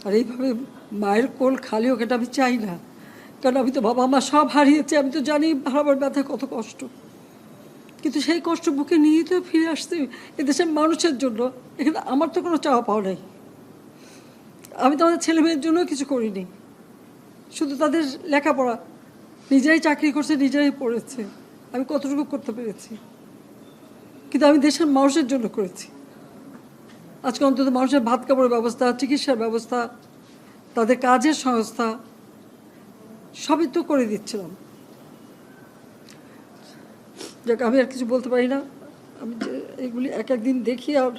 আর এইভাবে মায়ের কোল খালি হোক এটা আমি চাই না, কারণ আমি তো বাবা মা সব হারিয়েছি, আমি তো জানি হারাবার ব্যথা কত কষ্ট। কিন্তু সেই কষ্ট বুকে নিয়েই তো ফিরে আসতে এদেশের মানুষের জন্য। এখানে আমার তো কোনো চাওয়া পাওয়া নেই, আমি তো আমাদের ছেলে মেয়ের জন্য কিছু করিনি, শুধু তাদের লেখাপড়া, নিজেরাই চাকরি করছে, নিজেরাই পড়েছে, আমি কতটুকু করতে পেরেছি, কিন্তু আমি দেশের মানুষের জন্য করেছি। আজকে অন্তত মানুষের ভাত কাপড়ের ব্যবস্থা, চিকিৎসার ব্যবস্থা, তাদের কাজের সংস্থা সবই তো করে দিচ্ছিলাম। যাক, আমি আর কিছু বলতে পারি না। আমি যে এগুলি এক একদিন দেখি আর